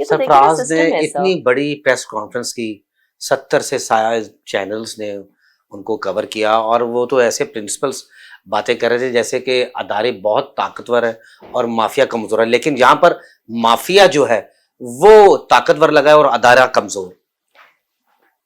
ये तो देखिए ना सरफराज ने सिस्टम है इतनी सब। बड़ी प्रेस कॉन्फ्रेंस की, 70 से शायद चैनल्स ने उनको कवर किया, और वो तो ऐसे प्रिंसिपल्स बातें कर रहे थे जैसे कि अदारे बहुत ताकतवर है और माफिया कमजोर है, लेकिन यहाँ पर माफिया जो है वो ताकतवर लगा है और अदारा कमजोर।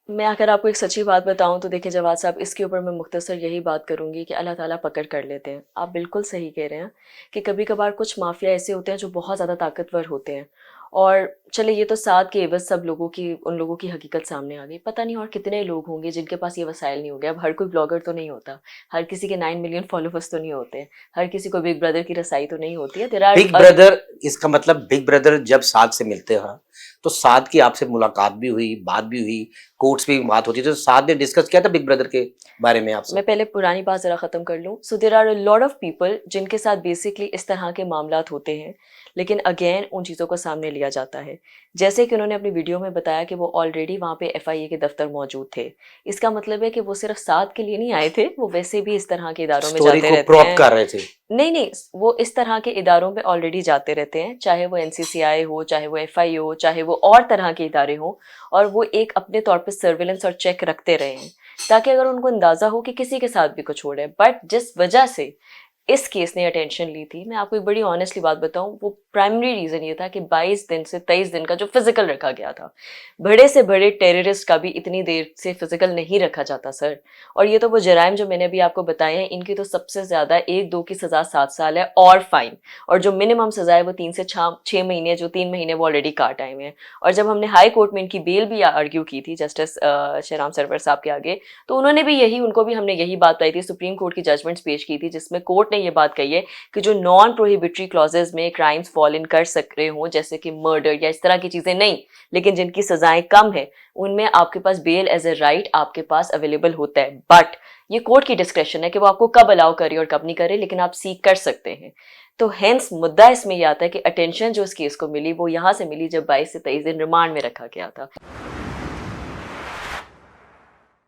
मैं अगर आपको एक सच्ची बात बताऊं तो देखिए जवाद साहब, इसके ऊपर मैं मुख्तसर यही बात करूंगी कि अल्लाह ताला पकड़ कर लेते हैं। आप बिल्कुल सही कह रहे हैं कि कभी कभार कुछ माफिया ऐसे होते हैं जो बहुत ज़्यादा ताकतवर होते हैं। और चले ये तो साथ के एवज सब लोगों की, उन लोगों की हकीकत सामने आ गई। पता नहीं और कितने लोग होंगे जिनके पास ये वसाइल नहीं होंगे। अब हर कोई ब्लॉगर तो नहीं होता, हर किसी के 9 मिलियन फॉलोवर्स तो नहीं होते, हर किसी को बिग ब्रदर की रसाई तो नहीं होती है। देर बिग आर ब्रदर, इसका मतलब बिग ब्रदर जब साथ से मिलते हैं तो साथ की आपसे मुलाकात भी हुई, बात भी हुई, कोर्ट्स में बात होती थी, तो साथ ने डिस्कस किया था बिग ब्रदर के बारे में आपसे? मैं पहले पुरानी बात ज़रा ख़त्म कर लूँ। So there are a lot of people जिनके साथ बेसिकली इस तरह के मामलात होते हैं, लेकिन अगेन उन चीज़ों को सामने लिया जाता है। जैसे कि उन्होंने अपनी वीडियो में बताया कि वो ऑलरेडी वहाँ पे एफआईए के दफ़्तर मौजूद थे। इसका मतलब है कि वो सिर्फ़ साथ के लिए नहीं आए थे, वो वैसे भी इस तरह के इदारों में स्टोरी जाते को रहते प्रॉप हैं। कर रहे थे। नहीं, नहीं, वो इस तरह के इदारों में ऑलरेडी जाते रहते हैं, चाहे वो एनसीसीआई हो, चाहे वो एफआईए हो, चाहे वो और तरह के इदारे हों, और वो एक अपने तौर पे सर्विलेंस और चेक रखते रहे हैं, ताकि अगर उनको अंदाज़ा हो कि किसी के साथ भी कुछ हो रहा है। बट जिस वजह से इस केस ने अटेंशन ली थी, मैं आपको एक बड़ी ऑनेस्टली बात बताऊं, वो प्राइमरी रीज़न ये था कि 22 दिन से 23 दिन का जो फिजिकल रखा गया था, बड़े से बड़े टेररिस्ट का भी इतनी देर से फिजिकल नहीं रखा जाता सर। और ये तो वो जराइम जो मैंने अभी आपको बताए हैं, इनकी तो सबसे ज़्यादा 1-2 की सज़ा 7 साल है और फाइन, और जो मिनिमम सज़ा है वो 3 से 6 महीने, जो 3 महीने वो ऑलरेडी काट आए हुए हैं। और जब हमने हाई कोर्ट में इनकी बेल भी आर्ग्यू की थी जस्टिस शहराम सरवर साहब के आगे, तो उन्होंने भी यही, उनको भी हमने यही बात बताई थी, सुप्रीम कोर्ट की जजमेंट्स पेश की थी, जिसमें कोर्ट ने ये बात कही है कि जो नॉन प्रोहिबिटरी क्लॉजेज में क्राइम्स फॉल इन कर सक रहे हों, जैसे कि मर्डर या इस तरह की चीज़ें नहीं, लेकिन जिनकी सजाएं कम है, उनमें आपके पास बेल एज ए राइट आपके पास अवेलेबल होता है। बट ये कोर्ट की डिस्क्रेशन है कि वो आपको कब अलाउ करे और कब नहीं करे, लेकिन आप सीख कर सकते हैं। तो हेंस मुद्दा इसमें यह आता है कि अटेंशन जो इस केस को मिली वो यहाँ से मिली जब 22 से 23 दिन रिमांड में रखा गया था।